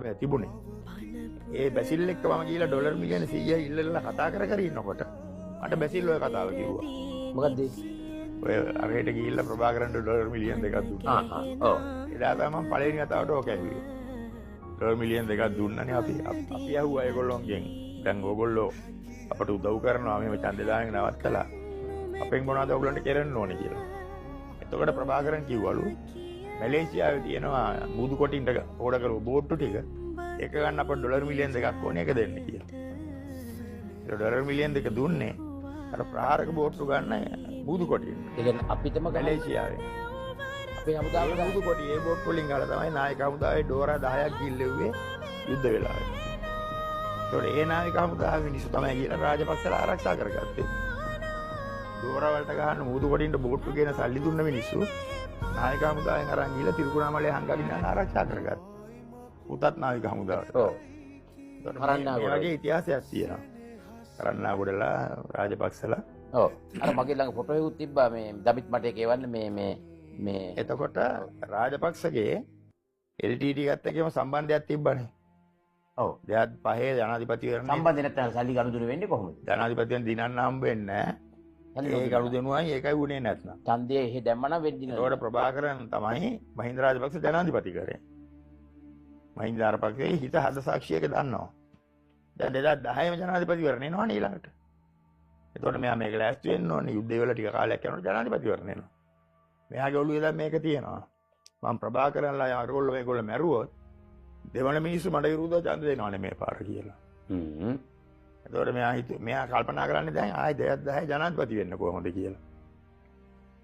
මේ තිබුණේ. ඒ බැසිල් එක්ක මම ගිහලා ඩොලර් මිලියන 100 ඉල්ලලා කතා කර ඉන්නකොට මට බැසිල් ඔය කතාව කිව්වා. මොකද්ද? ඔය අරහෙට ගිහිල්ලා ප්‍රභාකරන්ට ඩොලර් මිලියන් 2ක් දුන්නා. ඔව්. එදා තමයි මම පළවෙනි වතාවට ඕක ඇහුවේ. ඩොලර් මිලියන් 2ක් දුන්නනේ අපි ඇහුවා ඒගොල්ලෝගෙන්. දැන් ඕගොල්ලෝ අපට උදව් කරනවා මෙහෙම ඡන්දේ දාගෙන නවත්තලා. අපෙන් මොනවද ඔයගොල්ලන්ට කරන්න ඕනේ කියලා. එතකොට ප්‍රභාකරන් කිව්වලු මැලේසියාවේ තියෙනවා බුදු කොටින්ට ඕඩර් කරපු බෝට්ටු ටික එක ගන්න අපට ඩොලර් මිලියන් 2ක් ඕනේ ඒක දෙන්න කියලා. ඒ ඩොලර් මිලියන් 2 දුන්නේ අර ප්‍රහාරක බෝට්ටු ගන්න බුදු කොටින්. ඒ කියන්නේ අපිටම මැලේසියාවේ. අපේ හමුදාවේ බුදු කොටි ඒ බෝට්ටු වලින් ගාලා තමයි නායක හමුදාවේ ඩෝරා 10ක් ගිල්ලෙව්වේ යුද්ධ වෙලාවේ. ඒතකොට ඒ නායක හමුදාවේ මිනිස්සු තමයි කියලා රාජපක්ෂලා ආරක්ෂා කරගත්තේ. ඩෝරා වලට ගහන්න බුදු කොටින්ට බෝට්ටු කියන සල්ලි දුන්න මිනිස්සු නායක හමුදාවෙන් අරන් ගිහලා තිරුකුණාමලේ හංගගෙන යන ආරක්ෂා කරගත්තා. උතත් නායක හමුදාවට. ඔව්. කරන්නාගොඩ වගේ ඉතිහාසයක් තියෙනවා. කරන්නාගොඩලා රාජපක්ෂලා. ඔව්. අර මගේ ළඟ ෆොටෝ එකක් තිබ්බා මේ දමිත් මට ඒක එවන්න මේ එතකොට රාජපක්ෂගේ LTT ගත්ත එකේම සම්බන්ධයක් තිබ්බනේ. ඔව්. 2005 ජනාධිපතිවරණය සම්බන්ධ නැත්නම් සල්ලි ගනුදෙනු වෙන්නේ කොහොමද? ජනාධිපතියන් දිනන්න හම්බ වෙන්නේ නැහැ. ඒ ගනුදෙනුවයි ඒකයි වුණේ නැත්නම්. ඡන්දයේ එහෙ දැම්මනම් වෙන්නේ නැහැ. ඒකට ප්‍රභාකරන් තමයි මහින්ද රාජපක්ෂ ජනාධිපති කරේ. මහින්ද රාජපක්ෂගේ හිත හද සාක්ෂියක දන්නවා. දැන් 2010 ජනාධිපතිවරණ එනවනේ ඊළඟට. එතකොට මෙයා මේක ලෑස්ති වෙන්න ඕනේ. යුද්ධය වල ටික කාලයක් යනකොට ජනාධිපතිවරණ එනවා. මෙයාගේ ඔළුවේ දැන් මේක තියෙනවා. මම ප්‍රභාකරන්ලා අරගොල්ලෝ මේගොල්ලෝ මැරුවොත් දෙවන මිනිස්සු මඩ විරුද්ධව ඡන්ද දෙනවනේ මේ පාර කියලා. එතකොට මෙයා කල්පනා කරන්නේ දැන් ආයි 2010 ජනාධිපති වෙන්න කොහොමද කියලා.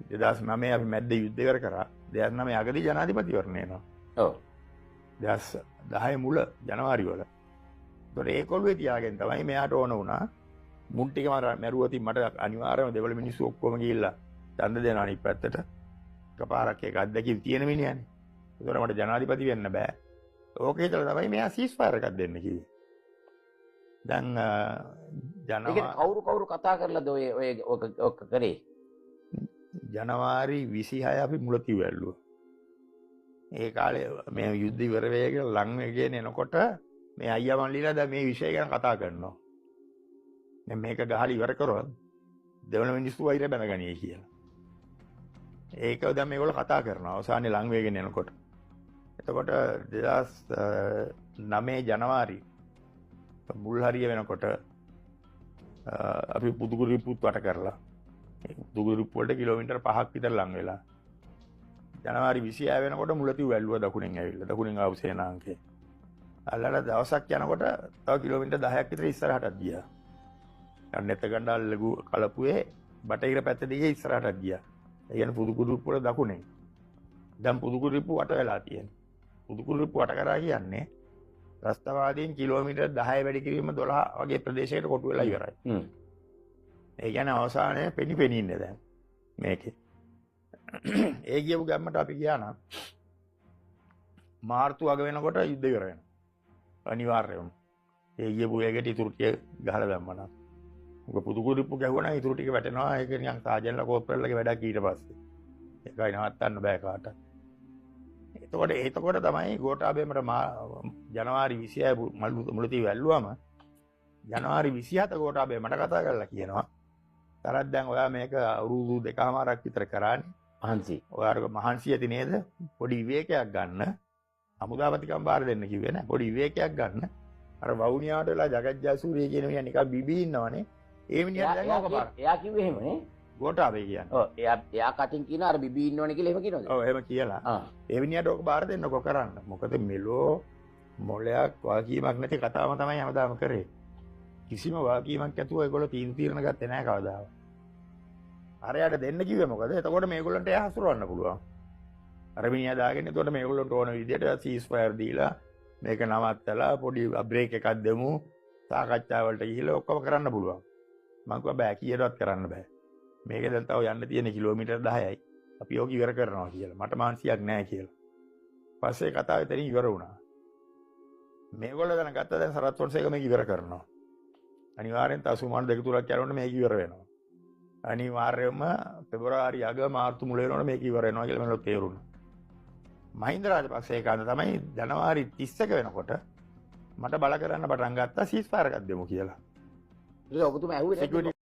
2009 අපි මැද්ද යුද්ධ ඉවර කරා. 2009 අගදී ජනාධිපතිවරණ එනවා. ඔව්. 2010 මුල ජනවාරි වල. ඒතකොට ඒ කොළුවේ තියාගෙන තමයි මෙයාට ඕන වුණා. මුන් ටික මැරුවොත් මට අනිවාර්යයෙන්ම දෙවල මිනිස්සු ඔක්කොම ගිහිල්ලා ඡන්ද දෙනවා අනිත් පැත්තට. එකපාරක් ඒක අත්දැකීම් තියෙන මිනිහනේ. ඒතකොට මට ජනාධිපති වෙන්න බෑ. ඕක හිතලා තමයි මෙයා සීස්ෆයර් එකක් දෙන්න කිව්වේ. දැන් කවුරු කතා කරලාද ඔය කරේ? ජනවාරි 26 අපි මුලතිව් ඇල්ලුවා. ඒ කාලේ මේ යුද්ධ ඉවර වෙයි කියලා ලං වෙගෙන එනකොට මේ අයියා මල්ලිලා දැන් මේ විෂය ගැන කතා කරනවා. දැන් මේක ගහලා ඉවර කරොත් දෙවන මිනිස්සු වෛර බැනගනියි කියලා. ඒක දැන් මේගොල්ලෝ කතා කරනවා අවසානයේ ලං වෙගෙන එනකොට. එතකොට 2009 ජනවාරි මුල් හරිය වෙනකොට අපි පුදුකුරිප්පුත් වට කරලා පුදුකුරිප්පු වලට කිලෝමීටර් 5ක් විතර ලං වෙලා ජනවාරි 26 වෙනකොට මුලතිව් ඇල්ලුවා දකුණෙන් ඇවිල්ලා දකුණෙන් ආපු සේනාංකේ අල්ලලා දවසක් යනකොට තව කිලෝමීටර් 10ක් විතර ඉස්සරහටත් ගියා. නැත්ත ගණ්ඩාල් ලඝු කලපුවේ බටහිර පැත්ත දිගේ ඉස්සරහටත් ගියා. ඒ කියන්නේ පුදුකුරිප්පු වල දකුණෙන්. දැන් පුදුකුරිප්පු වට වෙලා තියෙනවා. පුදුකුරිප්පු වට කරා කියන්නේ රස්තවාදීන් කිලෝමීටර් 10 වැඩි කිරීම 12 වගේ ප්‍රදේශයකට කොටු වෙලා ඉවරයි. ඒ කියන්නේ අවසානයේ පෙනි ඉන්නේ දැන් මේකේ. ඒ කියපු ගම්මට අපි ගියා නම් මාර්තු අග වෙනකොට යුද්ධ ඉවර වෙනවා. අනිවාර්යයෙන්ම. ඒ කියපු එකට ඉතුරු ටික ගහලා දැම්මනම්. මොකද පුදුකුරිප්පු ගැහුවා නම් ඉතුරු ටික වැටෙනවා. ඒක නිකන් සාජන්ලා කෝප්පරලගේ වැඩක් ඊට පස්සේ. ඒකයි නවත්තන්න බෑ කාටවත්. එතකොට තමයි ගෝඨාභයමට ජනවාරි 26 මුලතිව් ඇල්ලුවම ජනවාරි 27 ගෝඨාභය මට කතා කරලා කියනවා තරත් දැන් ඔයා මේක අවුරුදු 2කමාරක් විතර කරානේ මහන්සි. ඔයාට මහන්සි ඇති නේද? පොඩි විවේකයක් ගන්න. හමුදාපතිකම් බාර දෙන්න කිව්වේ නෑ. පොඩි විවේකයක් ගන්න. අර වවුනියාට වෙලා ජගත් ජයසූරිය කියන මිනිහා නිකන් බිබී ඉන්නවනේ. ඒ මිනිහා දැන් ඕක බාර. එයා කිව්වේ එහෙම නේ? ගෝඨාභය කියන්නේ. ඔව් එයා කටින් කියන අර බිබී ඉන්නවනේ කියලා එහෙම කියනවද? ඔව් එහෙම කියලා. ඒ මිනිහට ඕක බාර දෙන්නකො කරන්න. මොකද මෙලෝ මොලයක් වාකීමක් නැති කතාවම තමයි හැමදාම කරේ. කිසිම වාකීමක් නැතුව ඒගොල්ලෝ තීරණ ගත්තේ නැහැ කවදාවත්. අරයට දෙන්න කිව්වේ මොකද? එතකොට මේගොල්ලන්ට එයා හසුරවන්න පුළුවන්. අර මිනිහා දාගෙන එතකොට මේගොල්ලන්ට ඕන විදිහට සීස්ෆයර් දීලා මේක නවත්තලා පොඩි බ්‍රේක් එකක් දෙමු. සාකච්ඡා වලට ගිහිල්ලා ඔක්කොම කරන්න පුළුවන්. මම කිව්වා බෑ කීයටවත් කරන්න බෑ. මේක දැන් තව යන්න තියෙන කිලෝමීටර් 10යි. අපි ඕක ඉවර කරනවා කියලා. මට මානසියක් නැහැ කියලා. පස්සේ කතාව එතනින් ඉවර වුණා. මේගොල්ලෝ දැන් ගත්තා දැන් සරත් ෆොන්සේක මේක ඉවර කරනවා. අනිවාර්යෙන් තව සුමාන 2-3ක් යනකොට මේක ඉවර වෙනවා. අනිවාර්යයෙන්ම පෙබරවාරි අග මාර්තු මුල වෙනකොට මේක ඉවර වෙනවා කියලා මට තේරුණා. මහින්ද රාජපක්ෂ ඒකාන්ත තමයි ජනවාරි 30ක වෙනකොට මට බල කරන්න පටන් ගත්තා සීස්ෆයර් එකක් දෙමු කියලා. ඔබතුමා ඇහුවේ Security